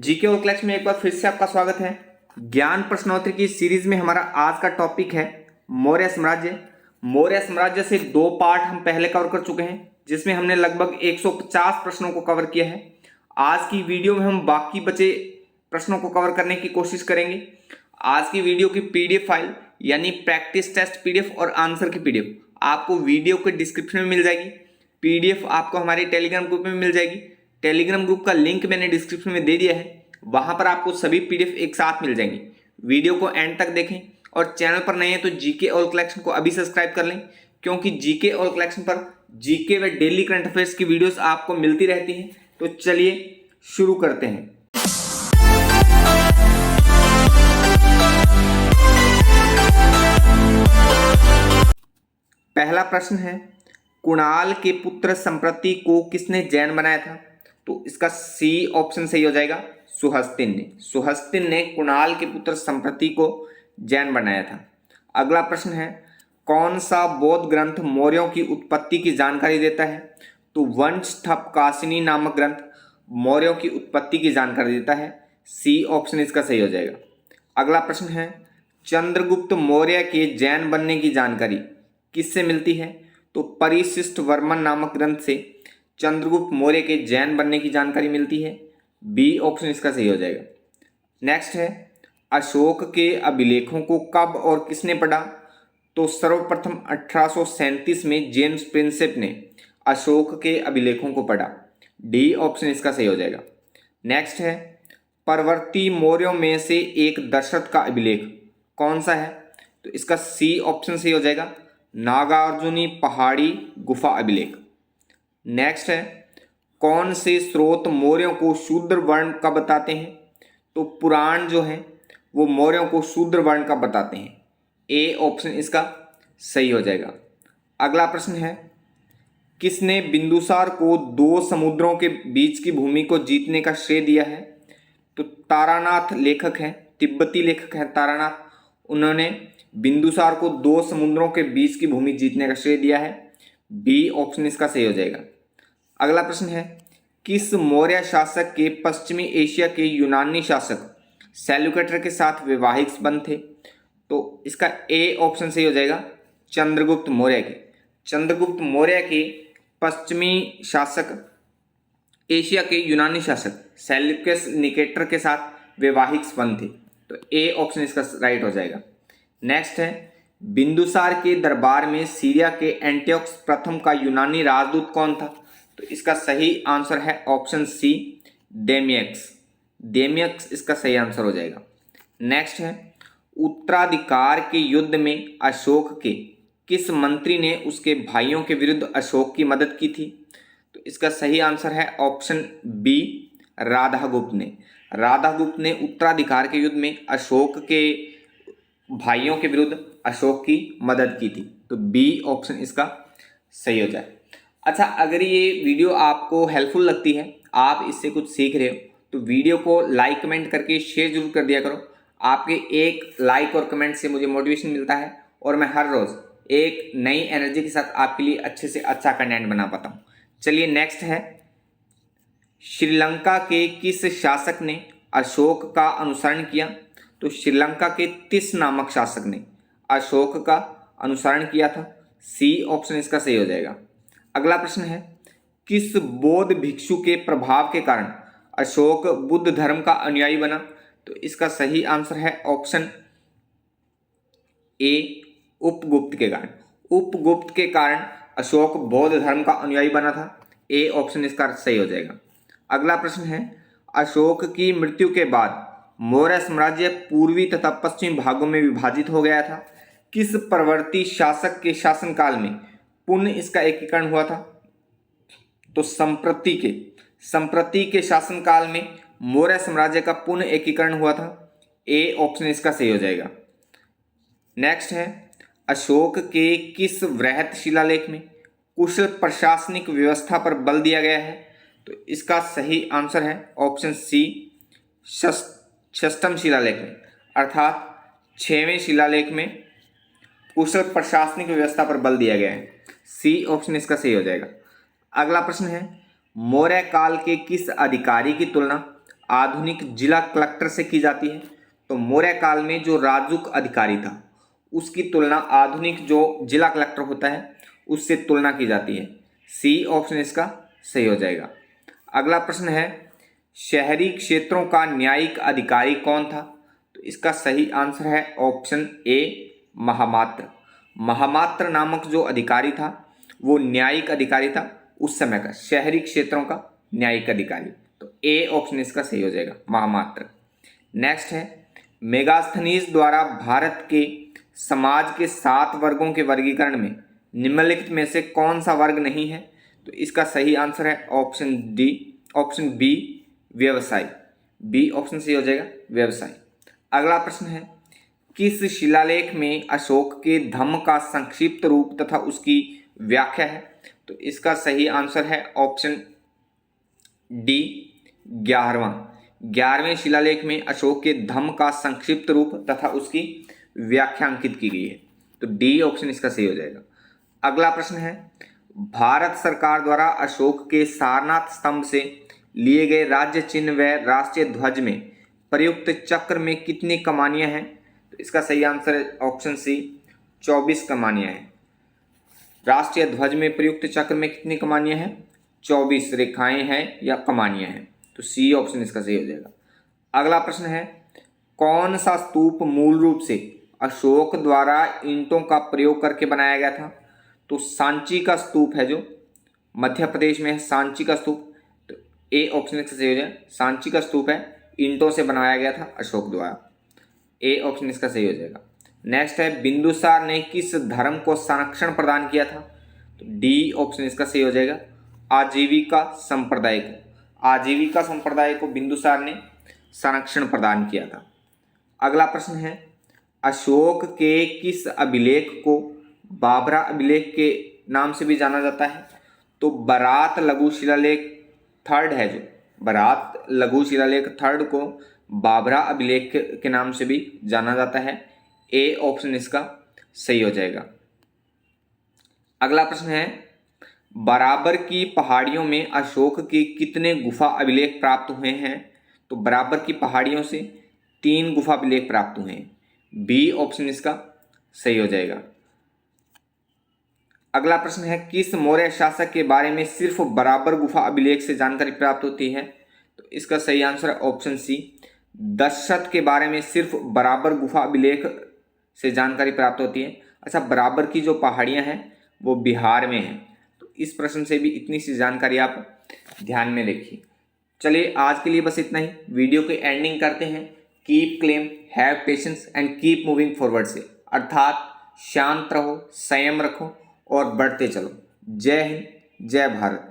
GK और क्लैक्स में एक बार फिर से आपका स्वागत है। ज्ञान प्रश्नोत्तरी की सीरीज में हमारा आज का टॉपिक है मौर्य साम्राज्य। मौर्य साम्राज्य से दो पार्ट हम पहले कवर कर चुके हैं, जिसमें हमने लगभग 150 प्रश्नों को कवर किया है। आज की वीडियो में हम बाकी बचे प्रश्नों को कवर करने की कोशिश करेंगे। आज की वीडियो की पीडीएफ फाइल यानी प्रैक्टिस टेस्ट पीडीएफ और आंसर की पीडीएफ आपको वीडियो के डिस्क्रिप्शन में मिल जाएगी। पीडीएफ आपको हमारे टेलीग्राम ग्रुप में मिल जाएगी। टेलीग्राम ग्रुप का लिंक मैंने डिस्क्रिप्शन में दे दिया है, वहां पर आपको सभी पीडीएफ एक साथ मिल जाएंगे। वीडियो को एंड तक देखें और चैनल पर नए हैं तो जीके ऑल कलेक्शन को अभी सब्सक्राइब कर लें, क्योंकि जीके ऑल कलेक्शन पर जीके व डेली करंट अफेयर्स की वीडियोस आपको मिलती रहती हैं। तो चलिए शुरू करते हैं। पहला प्रश्न है, कुणाल के पुत्र संप्रति को किसने जैन बनाया था? तो इसका सी ऑप्शन सही हो जाएगा, सुहस्तिन ने। सुहस्तिन ने कुणाल के पुत्र संप्रति को जैन बनाया था। अगला प्रश्न है, कौन सा बौद्ध ग्रंथ मौर्यों की उत्पत्ति की जानकारी देता है? तो वंशस्थपकाशिनी नामक ग्रंथ मौर्यों की उत्पत्ति की जानकारी देता है। सी ऑप्शन इसका सही हो जाएगा। अगला प्रश्न है, चंद्रगुप्त मौर्य के जैन बनने की जानकारी किससे मिलती है? तो परिशिष्ट वर्मन नामक ग्रंथ से चंद्रगुप्त मौर्य के जैन बनने की जानकारी मिलती है। बी ऑप्शन इसका सही हो जाएगा। नेक्स्ट है, अशोक के अभिलेखों को कब और किसने पढ़ा? तो सर्वप्रथम 1837 में जेम्स प्रिंसेप ने अशोक के अभिलेखों को पढ़ा। डी ऑप्शन इसका सही हो जाएगा। नेक्स्ट है, परवर्ती मौर्यों में से एक दशरथ का अभिलेख कौन सा है? तो इसका सी ऑप्शन सही हो जाएगा, नागार्जुनी पहाड़ी गुफा अभिलेख। नेक्स्ट है, कौन से स्रोत मौर्यों को शूद्र वर्ण का बताते हैं? तो पुराण जो है वो मौर्यों को शूद्र वर्ण का बताते हैं। ए ऑप्शन इसका सही हो जाएगा। अगला प्रश्न है, किसने बिंदुसार को दो समुद्रों के बीच की भूमि को जीतने का श्रेय दिया है? तो तारानाथ लेखक हैं, तिब्बती लेखक हैं तारानाथ। उन्होंने बिंदुसार को दो समुद्रों के बीच की भूमि जीतने का श्रेय दिया है। बी ऑप्शन इसका सही हो जाएगा। अगला प्रश्न है, किस मौर्य शासक के पश्चिमी एशिया के यूनानी शासक सेल्यूकेटर के साथ वैवाहिक संबंध थे? तो इसका ए ऑप्शन सही हो जाएगा, चंद्रगुप्त मौर्य के। चंद्रगुप्त मौर्य के पश्चिमी शासक एशिया के यूनानी शासक सेल्यूकस निकेटर के साथ वैवाहिक संबंध थे। तो ए ऑप्शन इसका राइट हो जाएगा। नेक्स्ट है, बिंदुसार के दरबार में सीरिया के एंटियोक्स प्रथम का यूनानी राजदूत कौन था? तो इसका सही आंसर है ऑप्शन सी, डेमियक्स। डेमियक्स इसका सही आंसर हो जाएगा। नेक्स्ट है, उत्तराधिकार के युद्ध में अशोक के किस मंत्री ने उसके भाइयों के विरुद्ध अशोक की मदद की थी? तो इसका सही आंसर है ऑप्शन बी, राधागुप्त ने। राधागुप्त ने उत्तराधिकार के युद्ध में अशोक के भाइयों के विरुद्ध अशोक की मदद की थी। तो बी ऑप्शन इसका सही हो जाए। अच्छा, अगर ये वीडियो आपको हेल्पफुल लगती है, आप इससे कुछ सीख रहे हो, तो वीडियो को लाइक कमेंट करके शेयर जरूर कर दिया करो। आपके एक लाइक और कमेंट से मुझे मोटिवेशन मिलता है और मैं हर रोज़ एक नई एनर्जी के साथ आपके लिए अच्छे से अच्छा कंटेंट बना पाता हूँ। चलिए नेक्स्ट है, श्रीलंका के किस शासक ने अशोक का अनुसरण किया? तो श्रीलंका के तिस नामक शासक ने अशोक का अनुसरण किया था। सी ऑप्शन इसका सही हो जाएगा। अगला प्रश्न है, किस बौद्ध भिक्षु के प्रभाव के कारण अशोक बुद्ध धर्म का अनुयायी बना? तो इसका सही आंसर है ऑप्शन ए, उपगुप्त के कारण। उपगुप्त के कारण अशोक बौद्ध धर्म का अनुयायी बना था। ए ऑप्शन इसका सही हो जाएगा। अगला प्रश्न है, अशोक की मृत्यु के बाद मौर्य साम्राज्य पूर्वी तथा पश्चिमी भागों में विभाजित हो गया था। किस परवर्ती शासक के शासनकाल में पुनः इसका एकीकरण हुआ था? तो संप्रति के शासनकाल में मौर्य साम्राज्य का पुनः एकीकरण हुआ था। ए ऑप्शन इसका सही हो जाएगा। नेक्स्ट है, अशोक के किस वृहत शिलालेख में कुशल प्रशासनिक व्यवस्था पर बल दिया गया है? तो इसका सही आंसर है ऑप्शन सी, षष्ठम शिलालेख में, अर्थात 6वें शिलालेख में कुशल प्रशासनिक व्यवस्था पर बल दिया गया है। सी ऑप्शन इसका सही हो जाएगा। अगला प्रश्न है, मौर्य काल के किस अधिकारी की तुलना आधुनिक जिला कलेक्टर से की जाती है? तो मौर्य काल में जो राजूक अधिकारी था उसकी तुलना आधुनिक जो जिला कलेक्टर होता है उससे तुलना की जाती है। सी ऑप्शन इसका सही हो जाएगा। अगला प्रश्न है, शहरी क्षेत्रों का न्यायिक अधिकारी कौन था? तो इसका सही आंसर है ऑप्शन ए, महामात्र। महामात्र नामक जो अधिकारी था वो न्यायिक अधिकारी था उस समय का, शहरी क्षेत्रों का न्यायिक अधिकारी। तो ए ऑप्शन इसका सही हो जाएगा, महामात्र। नेक्स्ट है, मेगास्थनीज द्वारा भारत के समाज के 7 वर्गों के वर्गीकरण में निम्नलिखित में से कौन सा वर्ग नहीं है? तो इसका सही आंसर है ऑप्शन बी, व्यवसाय। बी ऑप्शन सही हो जाएगा, व्यवसाय। अगला प्रश्न है, किस शिलालेख में अशोक के धम्म का संक्षिप्त रूप तथा उसकी व्याख्या है? तो इसका सही आंसर है ऑप्शन डी, 11वें शिलालेख में अशोक के धम्म का संक्षिप्त रूप तथा उसकी व्याख्या अंकित की गई है। तो डी ऑप्शन इसका सही हो जाएगा। अगला प्रश्न है, भारत सरकार द्वारा अशोक के सारनाथ स्तंभ से लिए गए राज्य चिन्ह व राष्ट्रीय ध्वज में प्रयुक्त चक्र में कितनी कमानियां हैं? तो इसका सही आंसर है ऑप्शन सी, 24 कमानियां हैं। राष्ट्रीय ध्वज में प्रयुक्त चक्र में कितनी कमानियां हैं? 24 रेखाएं हैं या कमानियां हैं। तो सी ऑप्शन इसका सही हो जाएगा। अगला प्रश्न है, कौन सा स्तूप मूल रूप से अशोक द्वारा ईंटों का प्रयोग करके बनाया गया था? तो सांची का स्तूप है जो मध्य प्रदेश में है, सांची का स्तूप। तो ए ऑप्शन इसका सही हो जाएगा, सांची का स्तूप है, ईंटों से बनाया गया था अशोक द्वारा। ए ऑप्शन इसका सही हो जाएगा। नेक्स्ट है, बिंदुसार ने किस धर्म को संरक्षण प्रदान किया था? तो डी ऑप्शन इसका सही हो जाएगा, आजीविका संप्रदाय को। आजीविका संप्रदाय को बिंदुसार ने संरक्षण प्रदान किया था। अगला प्रश्न है, अशोक के किस अभिलेख को बाबरा अभिलेख के नाम से भी जाना जाता है? तो बरात लघु शिलालेख 3 है जो, बरात लघु शिलालेख 3 को बाबरा अभिलेख के नाम से भी जाना जाता है। ए ऑप्शन इसका सही हो जाएगा। अगला प्रश्न है, बराबर की पहाड़ियों में अशोक के कितने गुफा अभिलेख प्राप्त हुए हैं? तो बराबर की पहाड़ियों से 3 गुफा अभिलेख प्राप्त हुए हैं। बी ऑप्शन इसका सही हो जाएगा। अगला प्रश्न है, किस मौर्य शासक के बारे में सिर्फ बराबर गुफा अभिलेख से जानकारी प्राप्त होती है? तो इसका सही आंसर है ऑप्शन सी, दशरथ के बारे में सिर्फ बराबर गुफा अभिलेख से जानकारी प्राप्त होती है। अच्छा, बराबर की जो पहाड़ियां हैं वो बिहार में हैं। तो इस प्रश्न से भी इतनी सी जानकारी आप ध्यान में रखिए। चलिए आज के लिए बस इतना ही। वीडियो की एंडिंग करते हैं, keep claim, have patience and keep moving forward से, अर्थात शांत रहो, संयम रखो और बढ़ते चलो। जय हिंद, जय भारत।